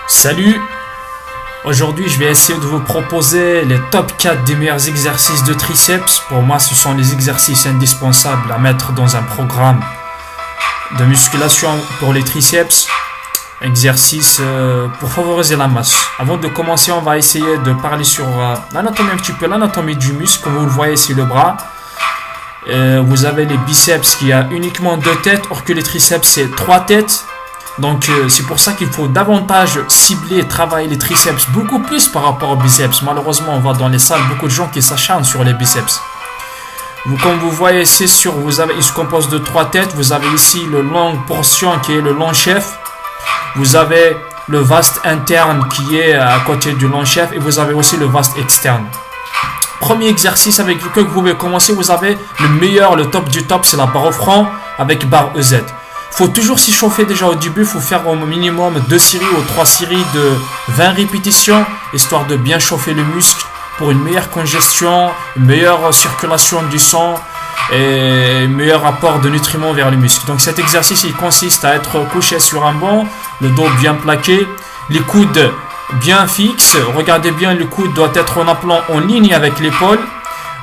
Salut! Aujourd'hui, je vais essayer de vous proposer les top 4 des meilleurs exercices de triceps. Pour moi, ce sont les exercices indispensables à mettre dans un programme de musculation pour les triceps. Exercices pour favoriser la masse. Avant de commencer, on va essayer de parler sur l'anatomie un petit peu, l'anatomie du muscle. Comme vous le voyez ici, le bras. Vous avez les biceps qui a uniquement 2 têtes, or que les triceps c'est 3 têtes. Donc c'est pour ça qu'il faut davantage cibler et travailler les triceps beaucoup plus par rapport aux biceps. Malheureusement, on voit dans les salles beaucoup de gens qui s'acharnent sur les biceps. Comme vous voyez ici, il se compose de 3 têtes. Vous avez ici le long portion qui est le long chef. Vous avez le vaste interne qui est à côté du long chef et vous avez aussi le vaste externe. Premier exercice avec lequel vous pouvez commencer, vous avez le meilleur, le top du top, c'est la barre au front avec barre EZ. Il faut toujours s'y chauffer déjà au début, il faut faire au minimum 2 séries ou 3 séries de 20 répétitions, histoire de bien chauffer le muscle pour une meilleure congestion, une meilleure circulation du sang et un meilleur apport de nutriments vers le muscle. Donc cet exercice, il consiste à être couché sur un banc, le dos bien plaqué, les coudes bien fixe. Regardez bien, le coude doit être en appelant en ligne avec l'épaule.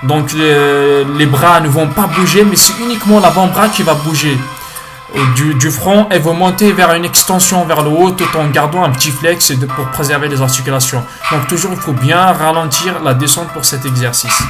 Donc les bras ne vont pas bouger, mais c'est uniquement l'avant-bras qui va bouger du front et vous montez vers une extension vers le haut tout en gardant un petit flex pour préserver les articulations. Donc toujours il faut bien ralentir la descente pour cet exercice.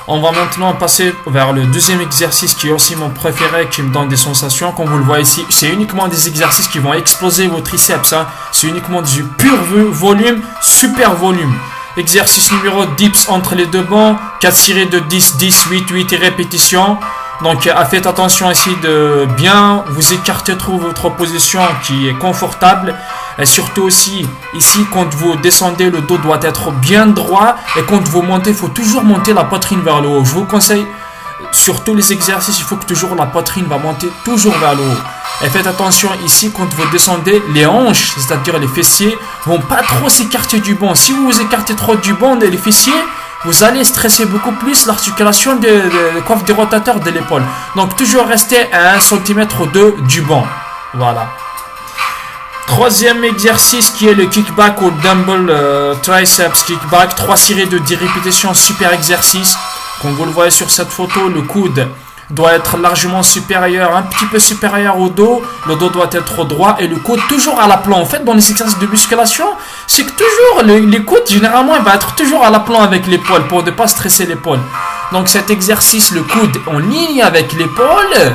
On va maintenant passer vers le deuxième exercice qui est aussi mon préféré, qui me donne des sensations. Comme vous le voyez ici, c'est uniquement des exercices qui vont exploser vos triceps. C'est uniquement du pur volume, super volume. Exercice numéro 10 entre les deux bancs, 4 séries de 10, 10, 8, 8 répétitions. Donc faites attention ici de bien vous écarter trop votre position qui est confortable. Et surtout aussi, ici, quand vous descendez, le dos doit être bien droit. Et quand vous montez, il faut toujours monter la poitrine vers le haut. Je vous conseille, sur tous les exercices, il faut que toujours la poitrine va monter toujours vers le haut. Et faites attention ici, quand vous descendez, les hanches, c'est-à-dire les fessiers, vont pas trop s'écarter du banc. Si vous vous écartez trop du banc et les fessiers, vous allez stresser beaucoup plus l'articulation de coiffe des rotateurs de l'épaule. Donc toujours rester à 1 cm ou 2 du banc. Voilà. Troisième exercice qui est le kickback ou dumbbell triceps kickback. 3 séries de 10 répétitions, super exercice. Comme vous le voyez sur cette photo, le coude doit être largement supérieur, un petit peu supérieur au dos. Le dos doit être droit et le coude toujours à l'aplomb. En fait, dans les exercices de musculation, c'est que toujours les coudes, généralement, il va être toujours à l'aplomb avec l'épaule pour ne pas stresser l'épaule. Donc cet exercice, le coude en ligne avec l'épaule.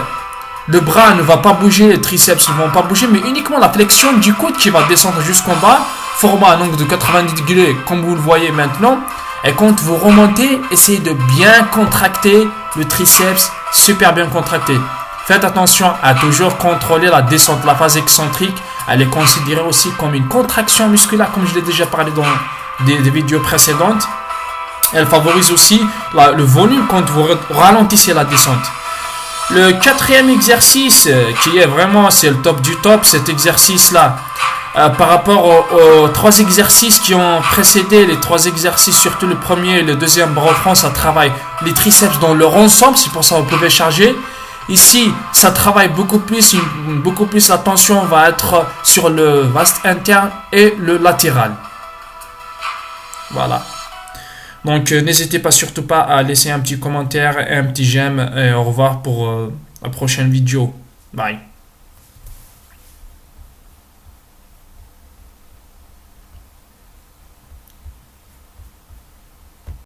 Le bras ne va pas bouger, les triceps ne vont pas bouger, mais uniquement la flexion du coude qui va descendre jusqu'en bas. Format un angle de 90 degrés, comme vous le voyez maintenant. Et quand vous remontez, essayez de bien contracter le triceps, super bien contracté. Faites attention à toujours contrôler la descente. La phase excentrique, elle est considérée aussi comme une contraction musculaire, comme je l'ai déjà parlé dans des vidéos précédentes. Elle favorise aussi le volume quand vous ralentissez la descente. Le quatrième exercice, qui est vraiment, c'est le top du top, cet exercice-là, par rapport aux 3 exercices qui ont précédé, les 3 exercices, surtout le premier et le deuxième bras au front, ça travaille les triceps dans leur ensemble, c'est pour ça que vous pouvez charger. Ici, ça travaille beaucoup plus la tension va être sur le vaste interne et le latéral. Voilà. Donc n'hésitez pas surtout pas à laisser un petit commentaire et un petit j'aime et au revoir pour la prochaine vidéo. Bye.